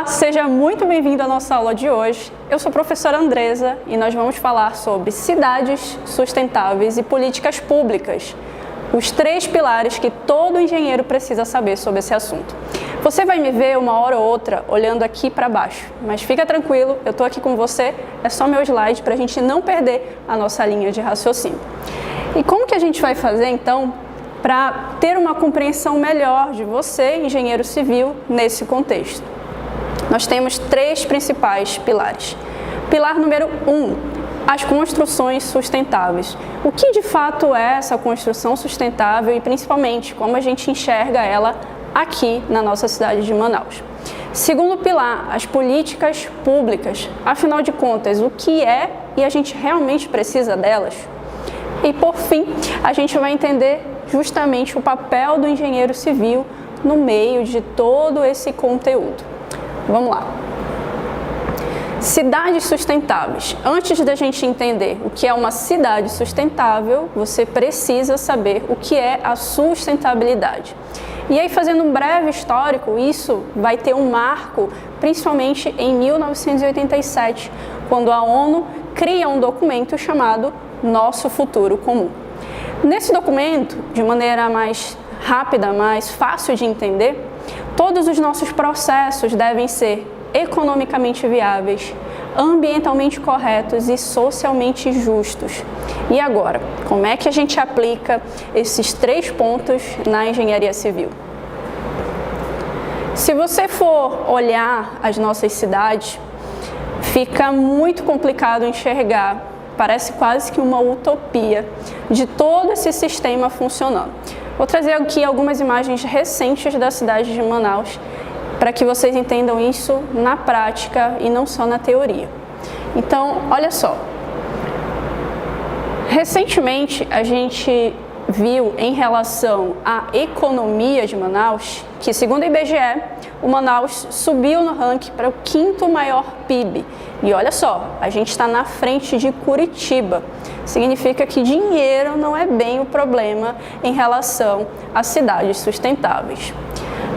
Olá, seja muito bem-vindo à nossa aula de hoje. Eu sou a professora Andresa e nós vamos falar sobre cidades sustentáveis e políticas públicas, os 3 pilares que todo engenheiro precisa saber sobre esse assunto. Você vai me ver uma hora ou outra olhando aqui para baixo, mas fica tranquilo, eu estou aqui com você, é só meu slide para a gente não perder a nossa linha de raciocínio. E como que a gente vai fazer então para ter uma compreensão melhor de você, engenheiro civil, nesse contexto? Nós temos 3 principais pilares. Pilar número 1, as construções sustentáveis. O que de fato é essa construção sustentável e principalmente como a gente enxerga ela aqui na nossa cidade de Manaus. Segundo pilar, as políticas públicas. Afinal de contas, o que é e a gente realmente precisa delas? E por fim, a gente vai entender justamente o papel do engenheiro civil no meio de todo esse conteúdo. Vamos lá. Cidades sustentáveis. Antes da gente entender o que é uma cidade sustentável, você precisa saber o que é a sustentabilidade. E aí, fazendo um breve histórico, isso vai ter um marco, principalmente em 1987, quando a ONU cria um documento chamado Nosso Futuro Comum. Nesse documento, de maneira mais rápida, mais fácil de entender, todos os nossos processos devem ser economicamente viáveis, ambientalmente corretos e socialmente justos. E agora, como é que a gente aplica esses 3 pontos na engenharia civil? Se você for olhar as nossas cidades, fica muito complicado enxergar, parece quase que uma utopia de todo esse sistema funcionando. Vou trazer aqui algumas imagens recentes da cidade de Manaus para que vocês entendam isso na prática e não só na teoria. Então, olha só. Recentemente, a gente viu em relação à economia de Manaus que, segundo o IBGE, o Manaus subiu no ranking para o 5º maior PIB. E olha só, a gente está na frente de Curitiba. Significa que dinheiro não é bem o problema em relação a cidades sustentáveis.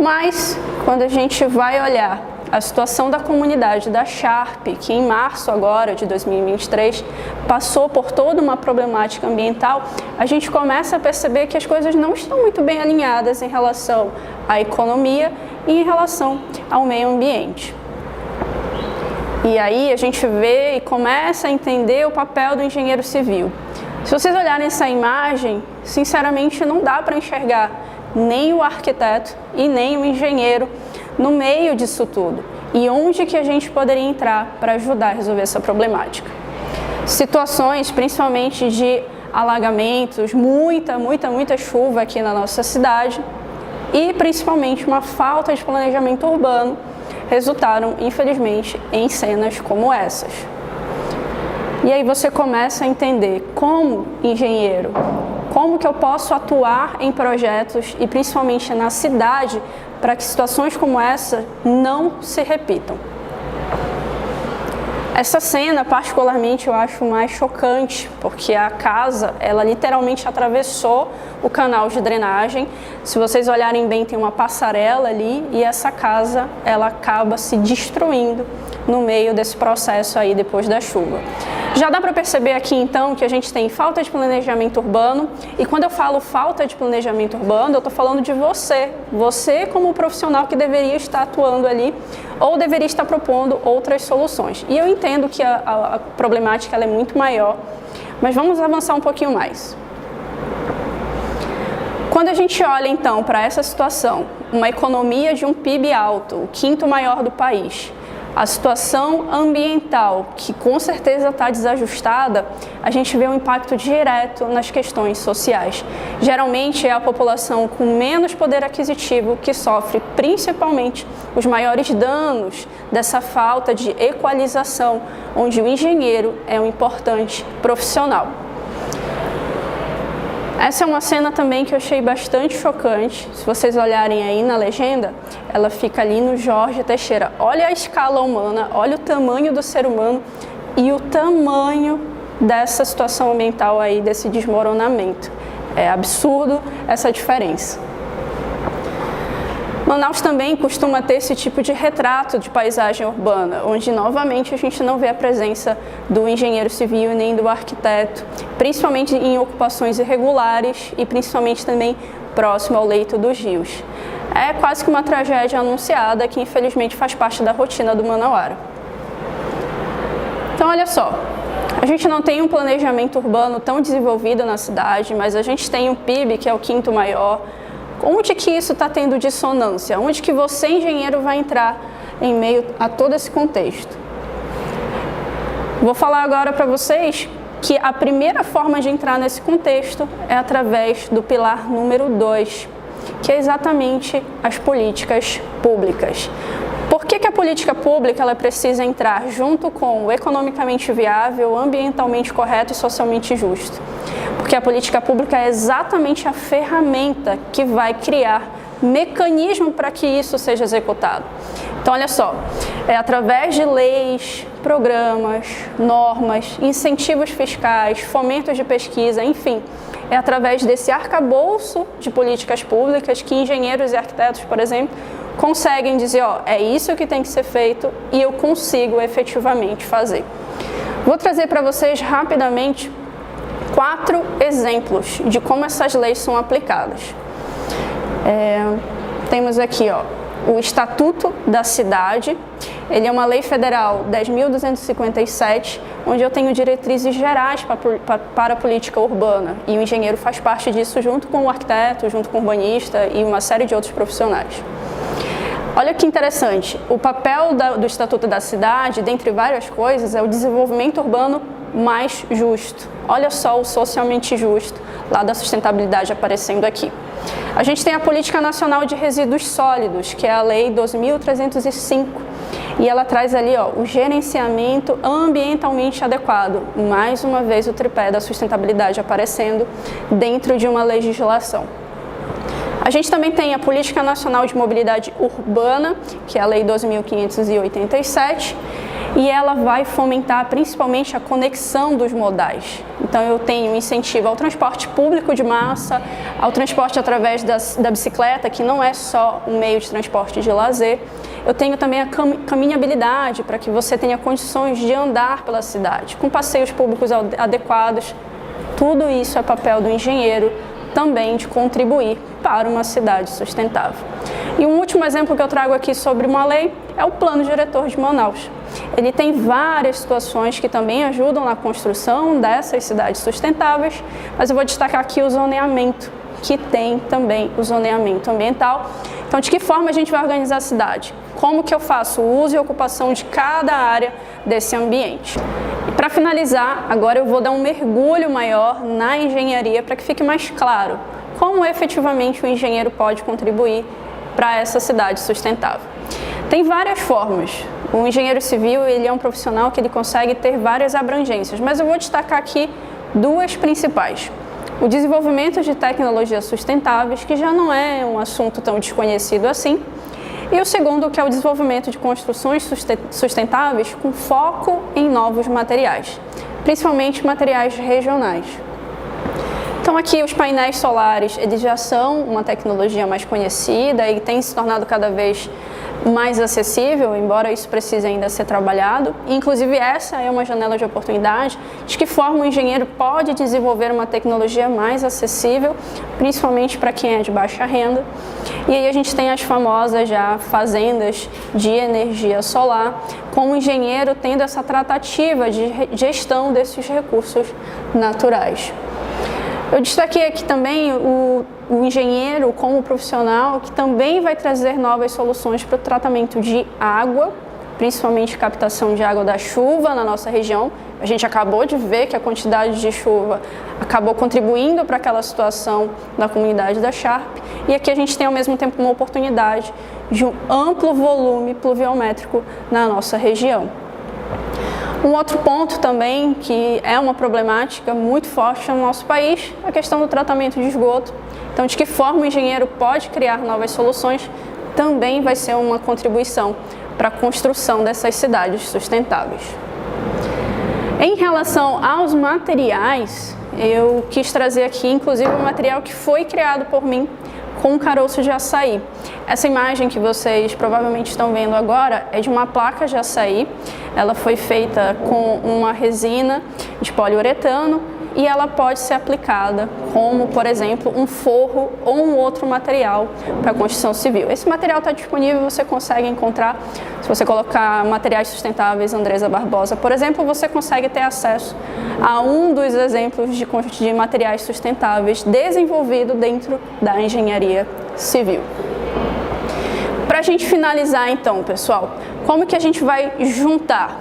Mas, quando a gente vai olhar a situação da comunidade da Sharp, que em março agora de 2023 passou por toda uma problemática ambiental, a gente começa a perceber que as coisas não estão muito bem alinhadas em relação à economia e em relação ao meio ambiente. E aí a gente vê e começa a entender o papel do engenheiro civil. Se vocês olharem essa imagem, sinceramente não dá para enxergar nem o arquiteto e nem o engenheiro no meio disso tudo. E onde que a gente poderia entrar para ajudar a resolver essa problemática? Situações, principalmente de alagamentos, muita chuva aqui na nossa cidade e principalmente uma falta de planejamento urbano resultaram, infelizmente, em cenas como essas. E aí você começa a entender como engenheiro, como que eu posso atuar em projetos e principalmente na cidade para que situações como essa não se repitam. Essa cena, particularmente, eu acho mais chocante, porque a casa, ela literalmente atravessou o canal de drenagem. Se vocês olharem bem, tem uma passarela ali e essa casa, ela acaba se destruindo no meio desse processo aí depois da chuva. Já dá para perceber aqui, então, que a gente tem falta de planejamento urbano, e quando eu falo falta de planejamento urbano, eu estou falando de você como profissional que deveria estar atuando ali, ou deveria estar propondo outras soluções. E eu entendo que a problemática ela é muito maior, mas vamos avançar um pouquinho mais. Quando a gente olha, então, para essa situação, uma economia de um PIB alto, o 5º maior do país, a situação ambiental, que com certeza está desajustada, a gente vê um impacto direto nas questões sociais. Geralmente é a população com menos poder aquisitivo que sofre principalmente os maiores danos dessa falta de equalização, onde o engenheiro é um importante profissional. Essa é uma cena também que eu achei bastante chocante. Se vocês olharem aí na legenda, ela fica ali no Jorge Teixeira. Olha a escala humana, olha o tamanho do ser humano e o tamanho dessa situação ambiental aí, desse desmoronamento. É absurdo essa diferença. Manaus também costuma ter esse tipo de retrato de paisagem urbana, onde novamente a gente não vê a presença do engenheiro civil nem do arquiteto, principalmente em ocupações irregulares e principalmente também próximo ao leito dos rios. É quase que uma tragédia anunciada que infelizmente faz parte da rotina do manauara. Então olha só, a gente não tem um planejamento urbano tão desenvolvido na cidade, mas a gente tem um PIB que é o quinto maior. Onde que isso está tendo dissonância? Onde que você, engenheiro, vai entrar em meio a todo esse contexto? Vou falar agora para vocês que a primeira forma de entrar nesse contexto é através do pilar número 2, que é exatamente as políticas públicas. Por que a política pública ela precisa entrar junto com o economicamente viável, ambientalmente correto e socialmente justo? Porque a política pública é exatamente a ferramenta que vai criar mecanismo para que isso seja executado. Então, olha só, é através de leis, programas, normas, incentivos fiscais, fomentos de pesquisa, enfim, é através desse arcabouço de políticas públicas que engenheiros e arquitetos, por exemplo, conseguem dizer, ó, é isso que tem que ser feito e eu consigo efetivamente fazer. Vou trazer para vocês rapidamente 4 exemplos de como essas leis são aplicadas. Temos aqui, ó, o Estatuto da Cidade. Ele é uma lei federal 10.257, onde eu tenho diretrizes gerais para a política urbana, e o engenheiro faz parte disso junto com o arquiteto, junto com o urbanista e uma série de outros profissionais. Olha que interessante, o papel do Estatuto da Cidade, dentre várias coisas, é o desenvolvimento urbano mais justo. Olha só o socialmente justo lá da sustentabilidade aparecendo aqui. A gente tem a Política Nacional de Resíduos Sólidos, que é a Lei 2.305, e ela traz ali, ó, o gerenciamento ambientalmente adequado. Mais uma vez o tripé da sustentabilidade aparecendo dentro de uma legislação. A gente também tem a Política Nacional de Mobilidade Urbana, que é a Lei 2.587, e ela vai fomentar principalmente a conexão dos modais. Então eu tenho incentivo ao transporte público de massa, ao transporte através da bicicleta, que não é só um meio de transporte de lazer. Eu tenho também a caminhabilidade, para que você tenha condições de andar pela cidade, com passeios públicos adequados. Tudo isso é papel do engenheiro, também de contribuir para uma cidade sustentável. E um último exemplo que eu trago aqui sobre uma lei é o Plano Diretor de Manaus. Ele tem várias situações que também ajudam na construção dessas cidades sustentáveis, mas eu vou destacar aqui o zoneamento, que tem também o zoneamento ambiental. Então, de que forma a gente vai organizar a cidade? Como que eu faço o uso e ocupação de cada área desse ambiente? E para finalizar, agora eu vou dar um mergulho maior na engenharia para que fique mais claro como efetivamente o engenheiro pode contribuir para essa cidade sustentável. Tem várias formas. O engenheiro civil ele é um profissional que ele consegue ter várias abrangências, mas eu vou destacar aqui 2 principais. O desenvolvimento de tecnologias sustentáveis, que já não é um assunto tão desconhecido assim, e o segundo, que é o desenvolvimento de construções sustentáveis com foco em novos materiais, principalmente materiais regionais. Então aqui os painéis solares, eles já são uma tecnologia mais conhecida e tem se tornado cada vez mais acessível, embora isso precise ainda ser trabalhado. Inclusive essa é uma janela de oportunidade de que forma o engenheiro pode desenvolver uma tecnologia mais acessível, principalmente para quem é de baixa renda. E aí a gente tem as famosas já fazendas de energia solar, com o engenheiro tendo essa tratativa de gestão desses recursos naturais. Eu destaquei aqui também o engenheiro como profissional que também vai trazer novas soluções para o tratamento de água, principalmente captação de água da chuva na nossa região. A gente acabou de ver que a quantidade de chuva acabou contribuindo para aquela situação da comunidade da Sharp. E aqui a gente tem ao mesmo tempo uma oportunidade de um amplo volume pluviométrico na nossa região. Um outro ponto também que é uma problemática muito forte no nosso país é a questão do tratamento de esgoto. Então, de que forma o engenheiro pode criar novas soluções também vai ser uma contribuição para a construção dessas cidades sustentáveis. Em relação aos materiais, eu quis trazer aqui, inclusive, um material que foi criado por mim com caroço de açaí. Essa imagem que vocês provavelmente estão vendo agora é de uma placa de açaí. Ela foi feita com uma resina de poliuretano e ela pode ser aplicada como, por exemplo, um forro ou um outro material para construção civil. Esse material está disponível, você consegue encontrar, se você colocar materiais sustentáveis Andresa Barbosa, por exemplo, você consegue ter acesso a um dos exemplos de materiais sustentáveis desenvolvido dentro da engenharia civil. Para a gente finalizar então, pessoal, como que a gente vai juntar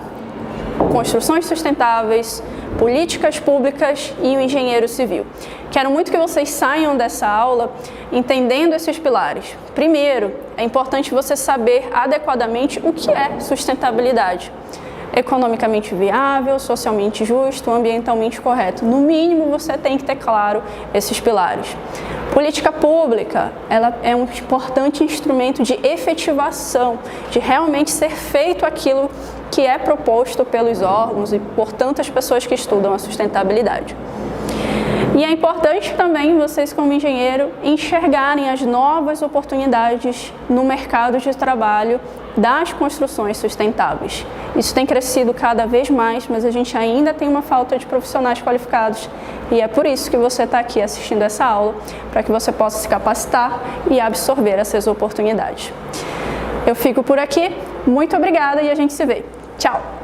construções sustentáveis, políticas públicas e o engenheiro civil? Quero muito que vocês saiam dessa aula entendendo esses pilares. Primeiro, é importante você saber adequadamente o que é sustentabilidade. Economicamente viável, socialmente justo, ambientalmente correto. No mínimo, você tem que ter claro esses pilares. Política pública, ela é um importante instrumento de efetivação, de realmente ser feito aquilo que é proposto pelos órgãos e por tantas pessoas que estudam a sustentabilidade. E é importante também vocês, como engenheiro, enxergarem as novas oportunidades no mercado de trabalho das construções sustentáveis. Isso tem crescido cada vez mais, mas a gente ainda tem uma falta de profissionais qualificados e é por isso que você está aqui assistindo essa aula, para que você possa se capacitar e absorver essas oportunidades. Eu fico por aqui, muito obrigada e a gente se vê. Tchau!